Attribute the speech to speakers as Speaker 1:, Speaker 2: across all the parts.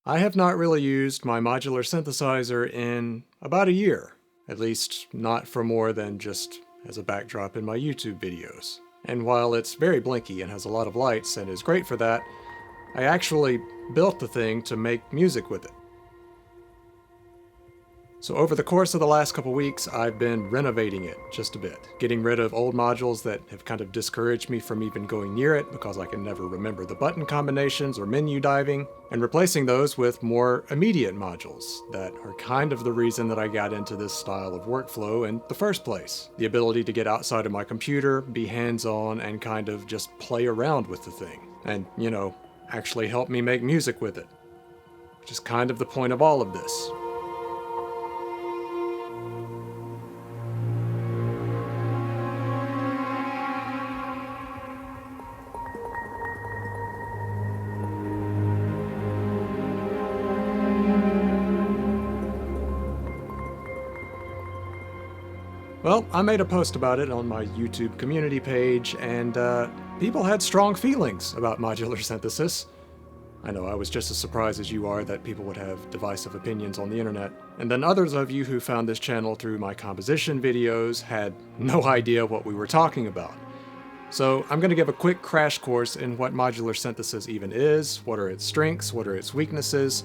Speaker 1: I have not really used my modular synthesizer in about a year, at least not for more than just as a backdrop in my YouTube videos. And while it's very blinky and has a lot of lights and is great for that, I actually built the thing to make music with it. So over the course of the last couple weeks, I've been renovating it just a bit, getting rid of old modules that have kind of discouraged me from even going near it because I can never remember the button combinations or menu diving, and replacing those with more immediate modules that are kind of the reason that I got into this style of workflow in the first place. The ability to get outside of my computer, be hands-on, and kind of just play around with the thing. And, actually help me make music with it. Which is kind of the point of all of this. Well, I made a post about it on my YouTube community page, and people had strong feelings about modular synthesis. I know I was just as surprised as you are that people would have divisive opinions on the internet. And then others of you who found this channel through my composition videos had no idea what we were talking about. So I'm going to give a quick crash course in what modular synthesis even is, what are its strengths, what are its weaknesses,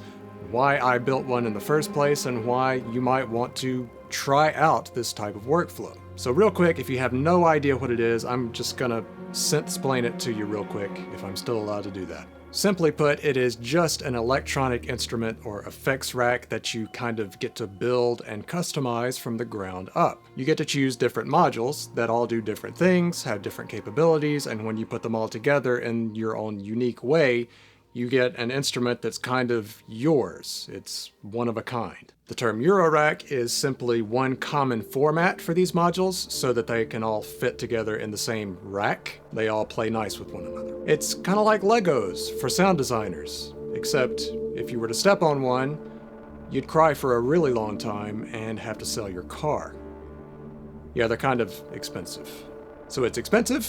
Speaker 1: why I built one in the first place, and why you might want to try out this type of workflow. So real quick, if you have no idea what it is, I'm just gonna synth-splain it to you real quick, if I'm still allowed to do that. Simply put, it is just an electronic instrument or effects rack that you kind of get to build and customize from the ground up. You get to choose different modules that all do different things, have different capabilities, and when you put them all together in your own unique way, you get an instrument that's kind of yours. It's one of a kind. The term Eurorack is simply one common format for these modules so that they can all fit together in the same rack. They all play nice with one another. It's kind of like Legos for sound designers, except if you were to step on one, you'd cry for a really long time and have to sell your car. Yeah, they're kind of expensive. So it's expensive?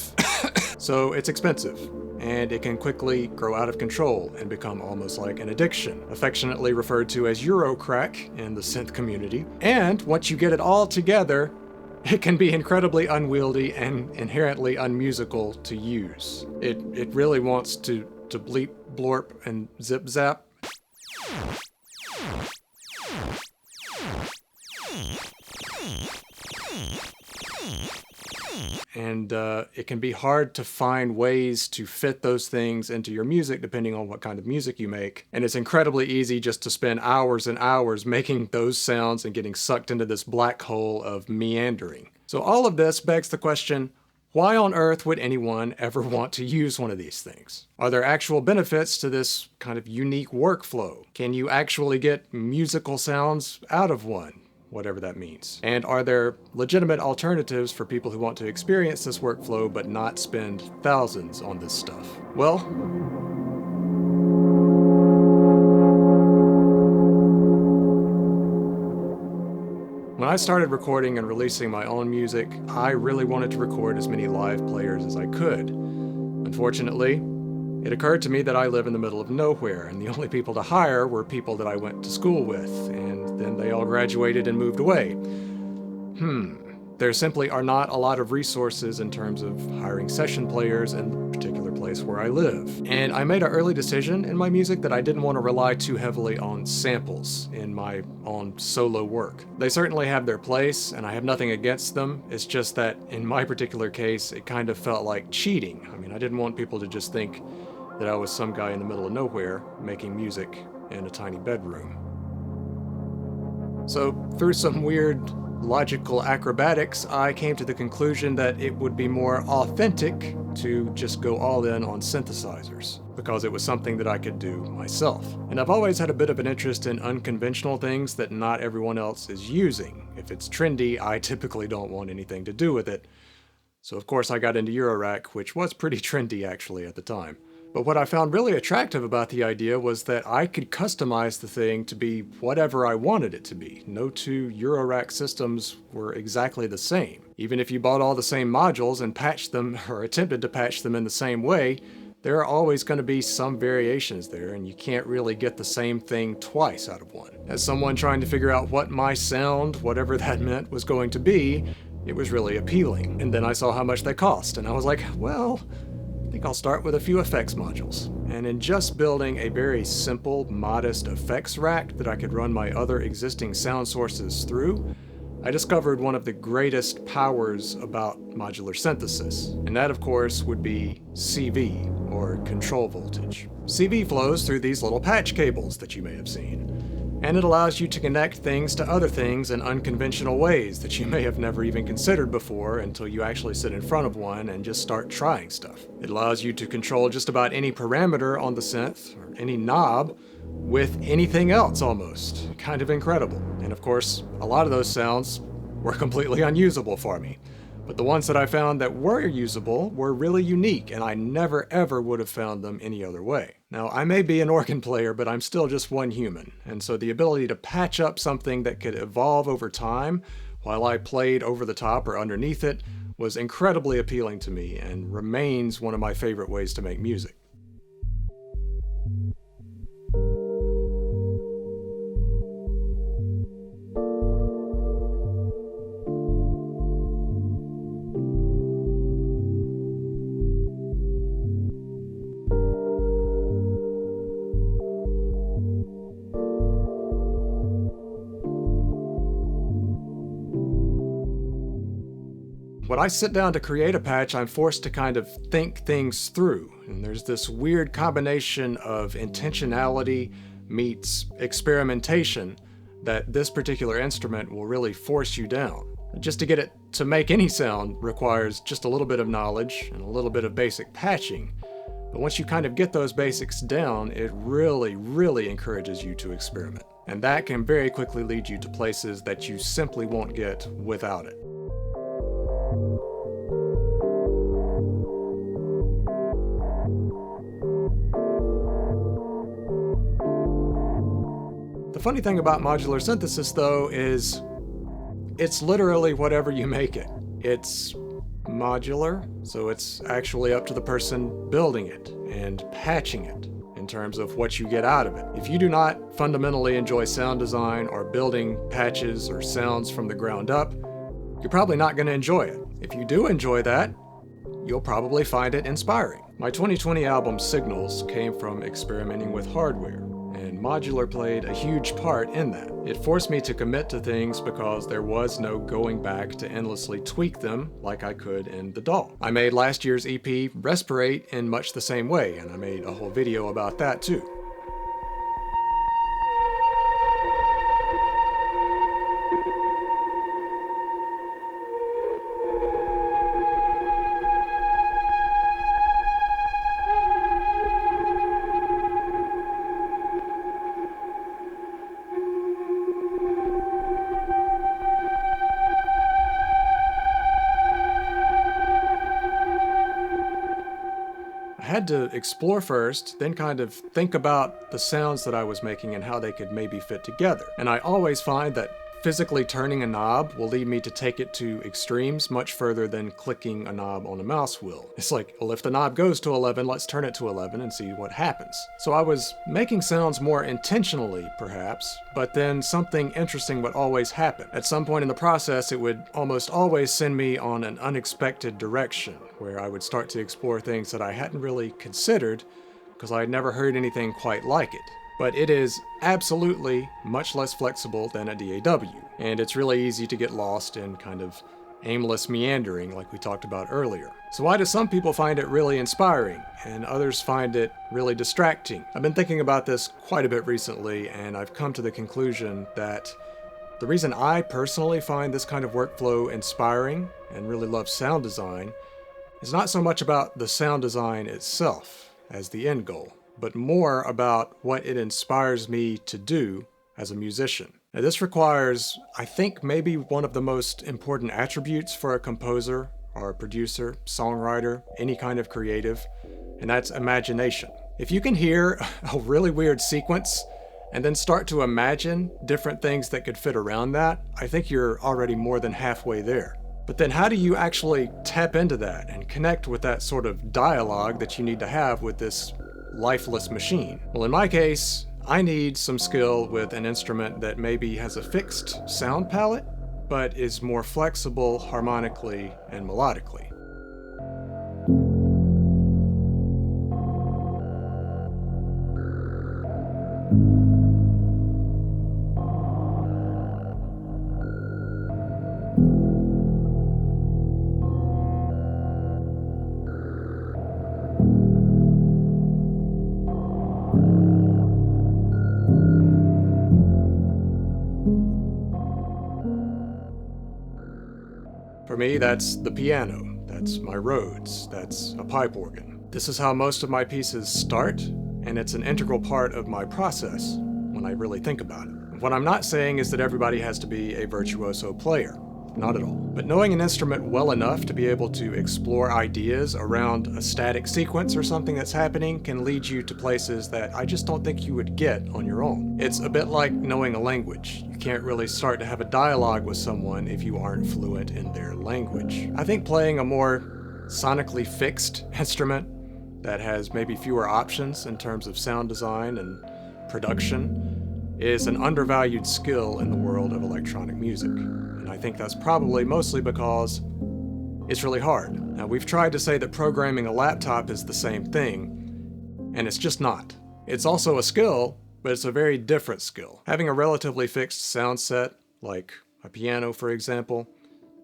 Speaker 1: So it's expensive. And it can quickly grow out of control and become almost like an addiction, affectionately referred to as Eurocrack in the synth community. And once you get it all together, it can be incredibly unwieldy and inherently unmusical to use. It really wants to bleep, blorp, and zip zap. And it can be hard to find ways to fit those things into your music depending on what kind of music you make. And it's incredibly easy just to spend hours and hours making those sounds and getting sucked into this black hole of meandering. So all of this begs the question, why on earth would anyone ever want to use one of these things? Are there actual benefits to this kind of unique workflow? Can you actually get musical sounds out of one? Whatever that means. And are there legitimate alternatives for people who want to experience this workflow but not spend thousands on this stuff? Well, when I started recording and releasing my own music, I really wanted to record as many live players as I could. Unfortunately, it occurred to me that I live in the middle of nowhere, and the only people to hire were people that I went to school with, and then they all graduated and moved away. There simply are not a lot of resources in terms of hiring session players in the particular place where I live. And I made an early decision in my music that I didn't want to rely too heavily on samples in my own solo work. They certainly have their place, and I have nothing against them. It's just that in my particular case, it kind of felt like cheating. I mean, I didn't want people to just think that I was some guy in the middle of nowhere making music in a tiny bedroom. So through some weird logical acrobatics, I came to the conclusion that it would be more authentic to just go all in on synthesizers, because it was something that I could do myself. And I've always had a bit of an interest in unconventional things that not everyone else is using. If it's trendy, I typically don't want anything to do with it. So of course I got into Eurorack, which was pretty trendy actually at the time. But what I found really attractive about the idea was that I could customize the thing to be whatever I wanted it to be. No two Eurorack systems were exactly the same. Even if you bought all the same modules and patched them or attempted to patch them in the same way, there are always going to be some variations there, and you can't really get the same thing twice out of one. As someone trying to figure out what my sound, whatever that meant, was going to be, it was really appealing. And then I saw how much they cost, and I was like, well, I think I'll start with a few effects modules. And in just building a very simple, modest effects rack that I could run my other existing sound sources through, I discovered one of the greatest powers about modular synthesis. And that, of course, would be CV, or control voltage. CV flows through these little patch cables that you may have seen. And it allows you to connect things to other things in unconventional ways that you may have never even considered before until you actually sit in front of one and just start trying stuff. It allows you to control just about any parameter on the synth, or any knob, with anything else almost. Kind of incredible. And of course, a lot of those sounds were completely unusable for me. But the ones that I found that were usable were really unique, and I never ever would have found them any other way. Now, I may be an organ player, but I'm still just one human, and so the ability to patch up something that could evolve over time while I played over the top or underneath it was incredibly appealing to me and remains one of my favorite ways to make music. When I sit down to create a patch, I'm forced to kind of think things through. And there's this weird combination of intentionality meets experimentation that this particular instrument will really force you down. Just to get it to make any sound requires just a little bit of knowledge and a little bit of basic patching. But once you kind of get those basics down, it really encourages you to experiment. And that can very quickly lead you to places that you simply won't get without it. The funny thing about modular synthesis, though, is it's literally whatever you make it. It's modular, so it's actually up to the person building it and patching it in terms of what you get out of it. If you do not fundamentally enjoy sound design or building patches or sounds from the ground up, you're probably not going to enjoy it. If you do enjoy that, you'll probably find it inspiring. My 2020 album Signals came from experimenting with hardware, and modular played a huge part in that. It forced me to commit to things because there was no going back to endlessly tweak them like I could in the DAW. I made last year's EP Respirate in much the same way, and I made a whole video about that too. I had to explore first, then kind of think about the sounds that I was making and how they could maybe fit together. And I always find that physically turning a knob will lead me to take it to extremes much further than clicking a knob on a mouse will. It's like, well, if the knob goes to 11, let's turn it to 11 and see what happens. So I was making sounds more intentionally, perhaps, but then something interesting would always happen. At some point in the process, it would almost always send me on an unexpected direction, where I would start to explore things that I hadn't really considered because I had never heard anything quite like it. But it is absolutely much less flexible than a DAW, and it's really easy to get lost in kind of aimless meandering like we talked about earlier. So why do some people find it really inspiring and others find it really distracting? I've been thinking about this quite a bit recently, and I've come to the conclusion that the reason I personally find this kind of workflow inspiring and really love sound design is not so much about the sound design itself as the end goal, but more about what it inspires me to do as a musician. Now, this requires, I think, maybe one of the most important attributes for a composer or a producer, songwriter, any kind of creative, and that's imagination. If you can hear a really weird sequence and then start to imagine different things that could fit around that, I think you're already more than halfway there. But then how do you actually tap into that and connect with that sort of dialogue that you need to have with this lifeless machine? Well, in my case, I need some skill with an instrument that maybe has a fixed sound palette, but is more flexible harmonically and melodically. For me, that's the piano, that's my Rhodes, that's a pipe organ. This is how most of my pieces start, and it's an integral part of my process when I really think about it. What I'm not saying is that everybody has to be a virtuoso player, not at all. But knowing an instrument well enough to be able to explore ideas around a static sequence or something that's happening can lead you to places that I just don't think you would get on your own. It's a bit like knowing a language. You can't really start to have a dialogue with someone if you aren't fluent in their language. I think playing a more sonically fixed instrument that has maybe fewer options in terms of sound design and production is an undervalued skill in the world of electronic music. And I think that's probably mostly because it's really hard. Now, we've tried to say that programming a laptop is the same thing, and it's just not. It's also a skill, but it's a very different skill. Having a relatively fixed sound set, like a piano for example,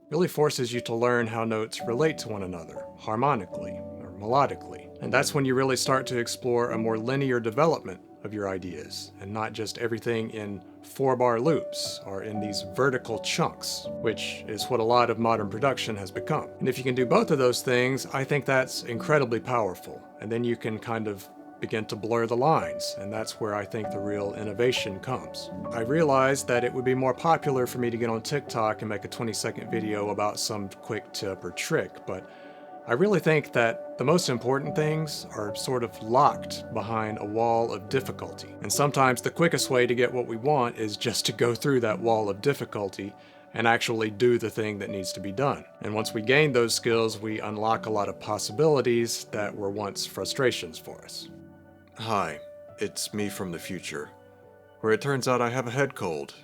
Speaker 1: really forces you to learn how notes relate to one another, harmonically or melodically. And that's when you really start to explore a more linear development of your ideas, and not just everything in 4-bar loops or in these vertical chunks, which is what a lot of modern production has become. And if you can do both of those things, I think that's incredibly powerful. And then you can kind of begin to blur the lines, and that's where I think the real innovation comes. I realized that it would be more popular for me to get on TikTok and make a 20-second video about some quick tip or trick, but I really think that the most important things are sort of locked behind a wall of difficulty. And sometimes the quickest way to get what we want is just to go through that wall of difficulty and actually do the thing that needs to be done. And once we gain those skills, we unlock a lot of possibilities that were once frustrations for us. Hi, it's me from the future, where it turns out I have a head cold.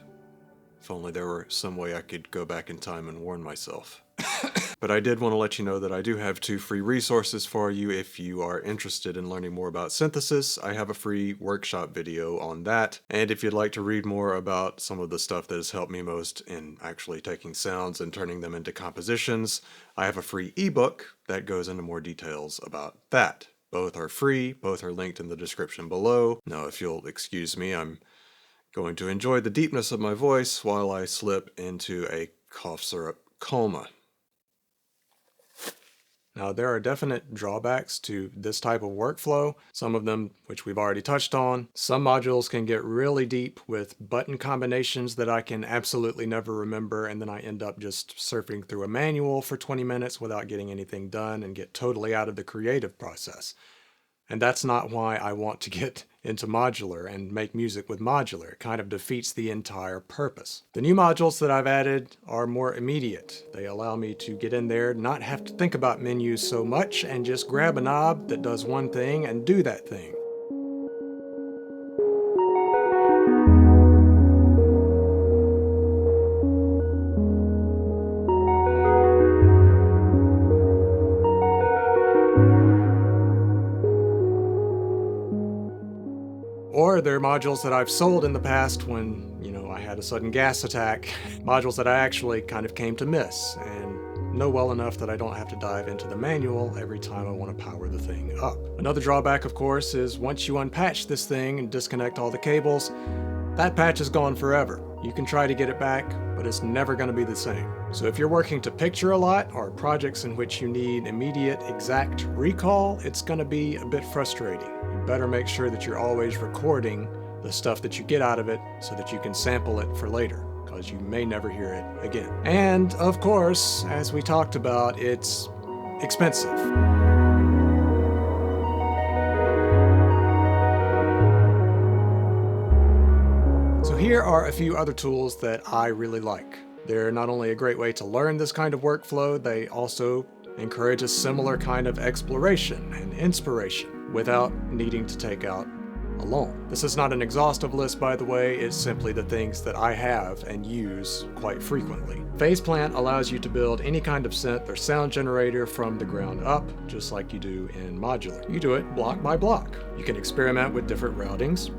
Speaker 1: If only there were some way I could go back in time and warn myself. But I did want to let you know that I do have 2 free resources for you if you are interested in learning more about synthesis. I have a free workshop video on that, and if you'd like to read more about some of the stuff that has helped me most in actually taking sounds and turning them into compositions, I have a free ebook that goes into more details about that. Both are free, both are linked in the description below. Now, if you'll excuse me, I'm going to enjoy the deepness of my voice while I slip into a cough syrup coma. Now, there are definite drawbacks to this type of workflow, some of them which we've already touched on. Some modules can get really deep with button combinations that I can absolutely never remember, and then I end up just surfing through a manual for 20 minutes without getting anything done and get totally out of the creative process. And that's not why I want to get into Modular and make music with Modular. It kind of defeats the entire purpose. The new modules that I've added are more immediate. They allow me to get in there, not have to think about menus so much, and just grab a knob that does one thing and do that thing. Or they're modules that I've sold in the past when, I had a sudden gas attack. Modules that I actually kind of came to miss and know well enough that I don't have to dive into the manual every time I want to power the thing up. Another drawback, of course, is once you unpatch this thing and disconnect all the cables, that patch is gone forever. You can try to get it back, but it's never going to be the same. So if you're working to picture a lot or projects in which you need immediate exact recall, it's going to be a bit frustrating. You better make sure that you're always recording the stuff that you get out of it so that you can sample it for later, because you may never hear it again. And of course, as we talked about, it's expensive. So here are a few other tools that I really like. They're not only a great way to learn this kind of workflow, they also encourage a similar kind of exploration and inspiration without needing to take out a loan. This is not an exhaustive list, by the way, it's simply the things that I have and use quite frequently. Phase Plant allows you to build any kind of synth or sound generator from the ground up, just like you do in Modular. You do it block by block. You can experiment with different routings,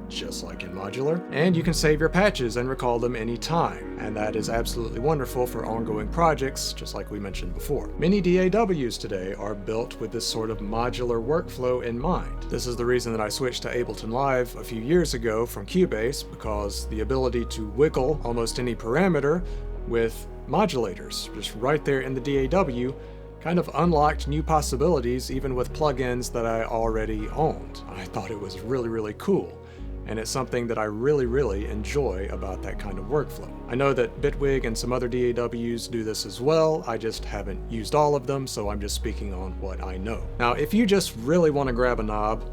Speaker 1: just like in Modular, and you can save your patches and recall them anytime, and that is absolutely wonderful for ongoing projects, just like we mentioned before. Many DAWs today are built with this sort of modular workflow in mind. This is the reason that I switched to Ableton Live a few years ago from Cubase, because the ability to wiggle almost any parameter with modulators, just right there in the DAW, kind of unlocked new possibilities even with plugins that I already owned. I thought it was really, really cool. And it's something that I really enjoy about that kind of workflow. I know that Bitwig and some other DAWs do this as well, I just haven't used all of them, so I'm just speaking on what I know. Now, if you just really want to grab a knob,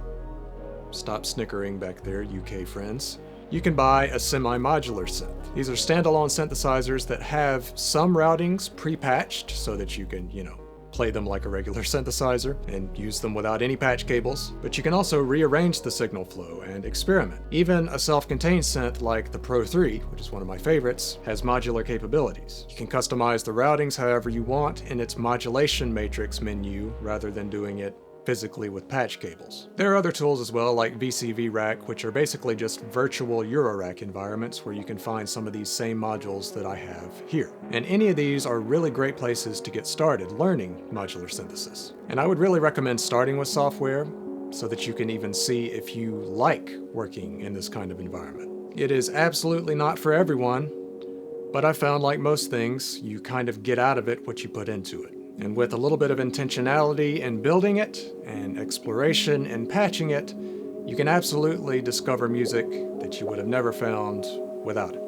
Speaker 1: stop snickering back there, UK friends, you can buy a semi-modular synth. These are standalone synthesizers that have some routings pre-patched so that you can, play them like a regular synthesizer and use them without any patch cables, but you can also rearrange the signal flow and experiment. Even a self-contained synth like the Pro 3, which is one of my favorites, has modular capabilities. You can customize the routings however you want in its modulation matrix menu rather than doing it physically with patch cables. There are other tools as well, like VCV Rack, which are basically just virtual Eurorack environments where you can find some of these same modules that I have here. And any of these are really great places to get started learning modular synthesis. And I would really recommend starting with software so that you can even see if you like working in this kind of environment. It is absolutely not for everyone, but I found, like most things, you kind of get out of it what you put into it. And with a little bit of intentionality in building it, and exploration and patching it, you can absolutely discover music that you would have never found without it.